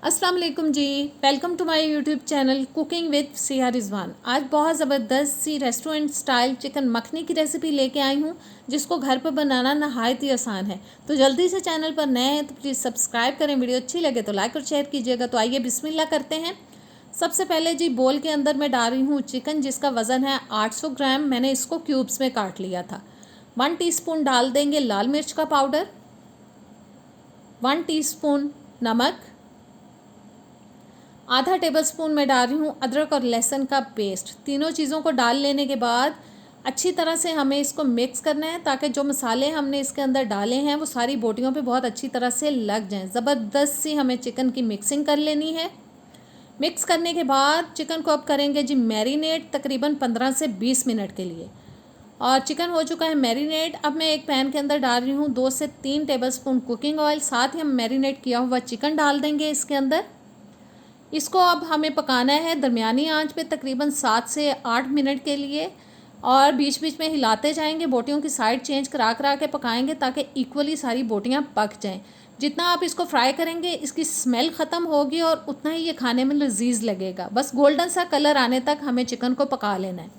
अस्सलाम वालेकुम जी। Welcome to my YouTube channel cooking with Siya Rizwan. आज बहुत ज़बरदस्त सी रेस्टोरेंट स्टाइल चिकन मखनी की रेसिपी लेके आई हूँ, जिसको घर पर बनाना नहायत ही आसान है। तो जल्दी से चैनल पर नए हैं तो प्लीज़ सब्सक्राइब करें। वीडियो अच्छी लगे तो लाइक और शेयर कीजिएगा। तो आइए बिस्मिल्लाह करते हैं। सबसे पहले जी बोल के अंदर मैं डाल रही हूँ चिकन, जिसका वज़न है 800 ग्राम। मैंने इसको क्यूब्स में काट लिया था। 1 टीस्पून डाल देंगे लाल मिर्च का पाउडर, 1 टीस्पून नमक, आधा टेबलस्पून मैं डाल रही हूँ अदरक और लहसुन का पेस्ट। तीनों चीज़ों को डाल लेने के बाद अच्छी तरह से हमें इसको मिक्स करना है, ताकि जो मसाले हमने इसके अंदर डाले हैं वो सारी बोटियों पे बहुत अच्छी तरह से लग जाएं। ज़बरदस्त सी हमें चिकन की मिक्सिंग कर लेनी है। मिक्स करने के बाद चिकन को अब करेंगे जी मैरिनेट तकरीबन 15 से 20 मिनट के लिए। और चिकन हो चुका है मैरिनेट। अब मैं एक पैन के अंदर डाल रही हूँ 2 से 3 टेबलस्पून कुकिंग ऑयल। साथ ही हम मैरिनेट किया हुआ चिकन डाल देंगे इसके अंदर। इसको अब हमें पकाना है दरमियानी आंच पे तकरीबन 7 से 8 मिनट के लिए, और बीच बीच में हिलाते जाएंगे। बोटियों की साइड चेंज करा करा के पकाएंगे, ताकि इक्वली सारी बोटियां पक जाएं। जितना आप इसको फ्राई करेंगे इसकी स्मेल ख़त्म होगी और उतना ही ये खाने में लजीज लगेगा। बस गोल्डन सा कलर आने तक हमें चिकन को पका लेना है।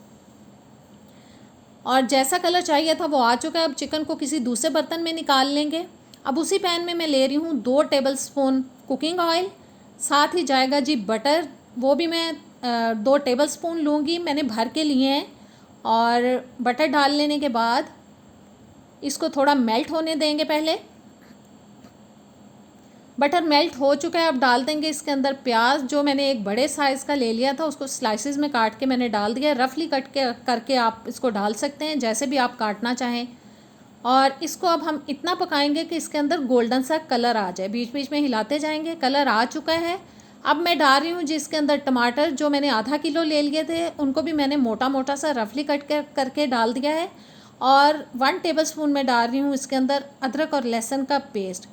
और जैसा कलर चाहिए था वो आ चुका है। अब चिकन को किसी दूसरे बर्तन में निकाल लेंगे। अब उसी पैन में मैं ले रही हूँ 2 टेबलस्पून कुकिंग ऑयल। साथ ही जाएगा जी बटर, वो भी मैं 2 टेबलस्पून लूँगी, मैंने भर के लिए हैं। और बटर डाल लेने के बाद इसको थोड़ा मेल्ट होने देंगे। पहले बटर मेल्ट हो चुका है। अब डाल देंगे इसके अंदर प्याज, जो मैंने एक बड़े साइज़ का ले लिया था, उसको स्लाइसेस में काट के मैंने डाल दिया। रफली कट के करके आप इसको डाल सकते हैं, जैसे भी आप काटना चाहें। और इसको अब हम इतना पकाएंगे कि इसके अंदर गोल्डन सा कलर आ जाए। बीच बीच में हिलाते जाएंगे। कलर आ चुका है। अब मैं डाल रही हूँ जिसके अंदर टमाटर, जो मैंने आधा किलो ले लिए थे, उनको भी मैंने मोटा मोटा सा रफली कट करके डाल दिया है। और 1 टेबलस्पून मैं डाल रही हूँ इसके अंदर अदरक और लहसुन का पेस्ट।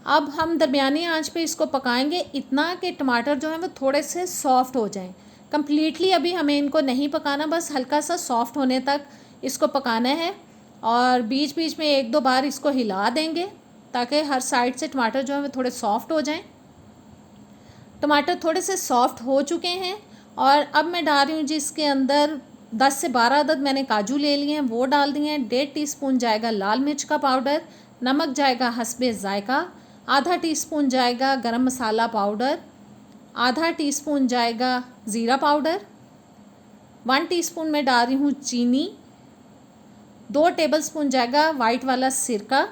अब हम दरमियानी आंच पे इसको पकाएंगे इतना कि टमाटर जो है वो थोड़े से सॉफ्ट हो जाएं। कम्प्लीटली अभी हमें इनको नहीं पकाना, बस हल्का सा सॉफ्ट होने तक इसको पकाना है। और बीच बीच में 1-2 बार इसको हिला देंगे, ताकि हर साइड से टमाटर जो है वो थोड़े सॉफ्ट हो जाएं। टमाटर थोड़े से सॉफ्ट हो चुके हैं। और अब मैं डाल रही हूँ जी इसके अंदर 10 से 12 अदद मैंने काजू ले लिए हैं, वो डाल दिए हैं। 1.5 टीस्पून जाएगा लाल मिर्च का पाउडर, नमक जाएगा हस्बे ज़ायका, आधा टीस्पून जाएगा गरम मसाला पाउडर, आधा टीस्पून जाएगा ज़ीरा पाउडर, 1 टीस्पून मैं डाल रही हूँ चीनी, 2 टेबलस्पून जाएगा वाइट वाला सिरका,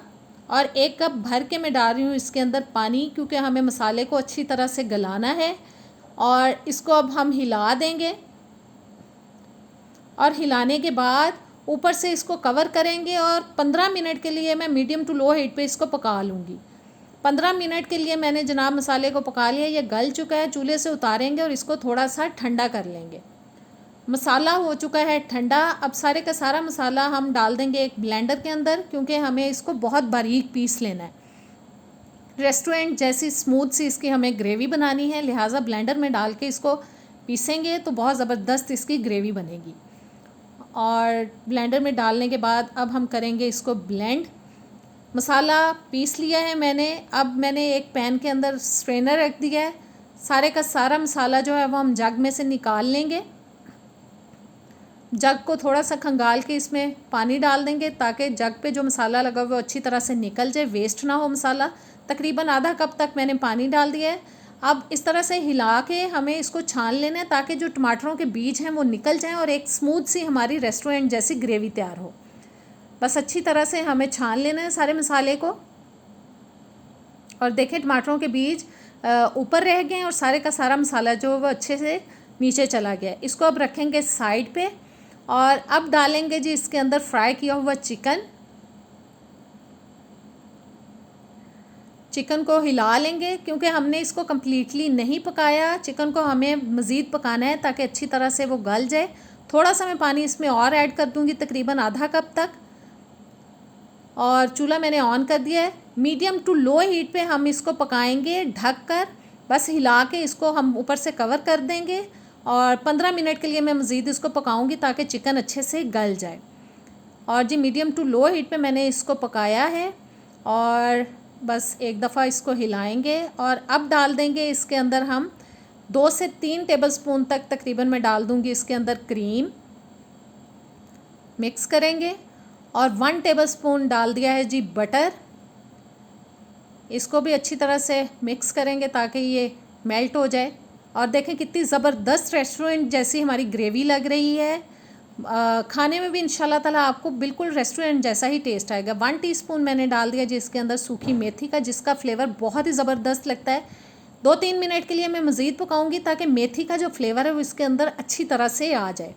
और 1 कप भर के मैं डाल रही हूँ इसके अंदर पानी, क्योंकि हमें मसाले को अच्छी तरह से गलाना है। और इसको अब हम हिला देंगे। और हिलाने के बाद ऊपर से इसको कवर करेंगे, और 15 मिनट के लिए मैं मीडियम टू लो हीट पे इसको पका लूँगी। 15 मिनट के लिए मैंने जनाब मसाले को पका लिया। ये गल चुका है। चूल्हे से उतारेंगे और इसको थोड़ा सा ठंडा कर लेंगे। मसाला हो चुका है ठंडा। अब सारे का सारा मसाला हम डाल देंगे एक ब्लेंडर के अंदर, क्योंकि हमें इसको बहुत बारीक पीस लेना है। रेस्टोरेंट जैसी स्मूथ सी इसकी हमें ग्रेवी बनानी है, लिहाजा ब्लेंडर में डाल के इसको पीसेंगे तो बहुत ज़बरदस्त इसकी ग्रेवी बनेगी। और ब्लेंडर में डालने के बाद अब हम करेंगे इसको ब्लेंड। मसाला पीस लिया है मैंने। अब मैंने एक पैन के अंदर स्ट्रेनर रख दिया है। सारे का सारा मसाला जो है वो हम जग में से निकाल लेंगे। जग को थोड़ा सा खंगाल के इसमें पानी डाल देंगे, ताकि जग पे जो मसाला लगा वो अच्छी तरह से निकल जाए, वेस्ट ना हो मसाला। तकरीबन आधा कप तक मैंने पानी डाल दिया है। अब इस तरह से हिला के हमें इसको छान लेना है, ताकि जो टमाटरों के बीज हैं वो निकल जाएं और एक स्मूथ सी हमारी रेस्टोरेंट जैसी ग्रेवी तैयार हो। बस अच्छी तरह से हमें छान लेना है सारे मसाले को। और देखें टमाटरों के बीज ऊपर रह गए और सारे का सारा मसाला जो वो अच्छे से नीचे चला गया। इसको अब रखेंगे साइड पे। और अब डालेंगे जी इसके अंदर फ्राई किया हुआ चिकन। चिकन को हिला लेंगे, क्योंकि हमने इसको कम्प्लीटली नहीं पकाया। चिकन को हमें मज़ीद पकाना है ताकि अच्छी तरह से वो गल जाए। थोड़ा सा मैं पानी इसमें और ऐड कर दूंगी, तकरीबन आधा कप तक। और चूल्हा मैंने ऑन कर दिया है। मीडियम टू लो हीट पे हम इसको पकाएंगे ढक कर। बस हिला के इसको हम ऊपर से कवर कर देंगे। और 15 मिनट के लिए मैं मज़ीद इसको पकाऊंगी, ताकि चिकन अच्छे से गल जाए। और जी मीडियम टू लो हीट पे मैंने इसको पकाया है। और बस एक दफ़ा इसको हिलाएंगे और अब डाल देंगे इसके अंदर हम 2 से 3 टेबलस्पून तक तकरीबन मैं डाल दूंगी इसके अंदर क्रीम। मिक्स करेंगे और 1 टेबलस्पून डाल दिया है जी बटर। इसको भी अच्छी तरह से मिक्स करेंगे ताकि ये मेल्ट हो जाए। और देखें कितनी ज़बरदस्त रेस्टोरेंट जैसी हमारी ग्रेवी लग रही है। खाने में भी इंशाल्लाह ताला आपको बिल्कुल रेस्टोरेंट जैसा ही टेस्ट आएगा। 1 टीस्पून मैंने डाल दिया जिसके अंदर सूखी मेथी का, जिसका फ्लेवर बहुत ही ज़बरदस्त लगता है। 2-3 मिनट के लिए मैं मज़ीद पकाऊंगी ताकि मेथी का जो फ्लेवर है वो इसके अंदर अच्छी तरह से आ जाए।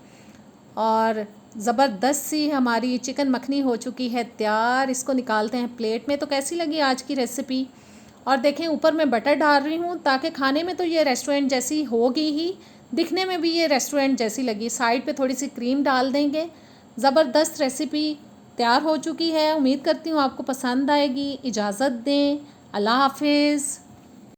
और ज़बरदस्त सी हमारी चिकन मखनी हो चुकी है तैयार। इसको निकालते हैं प्लेट में। तो कैसी लगी आज की रेसिपी? और देखें ऊपर मैं बटर डाल रही हूँ ताकि खाने में तो ये रेस्टोरेंट जैसी होगी ही, दिखने में भी ये रेस्टोरेंट जैसी लगी। साइड पे थोड़ी सी क्रीम डाल देंगे। ज़बरदस्त रेसिपी तैयार हो चुकी है। उम्मीद करती हूँ आपको पसंद आएगी। इजाज़त दें। अल्लाह हाफिज़।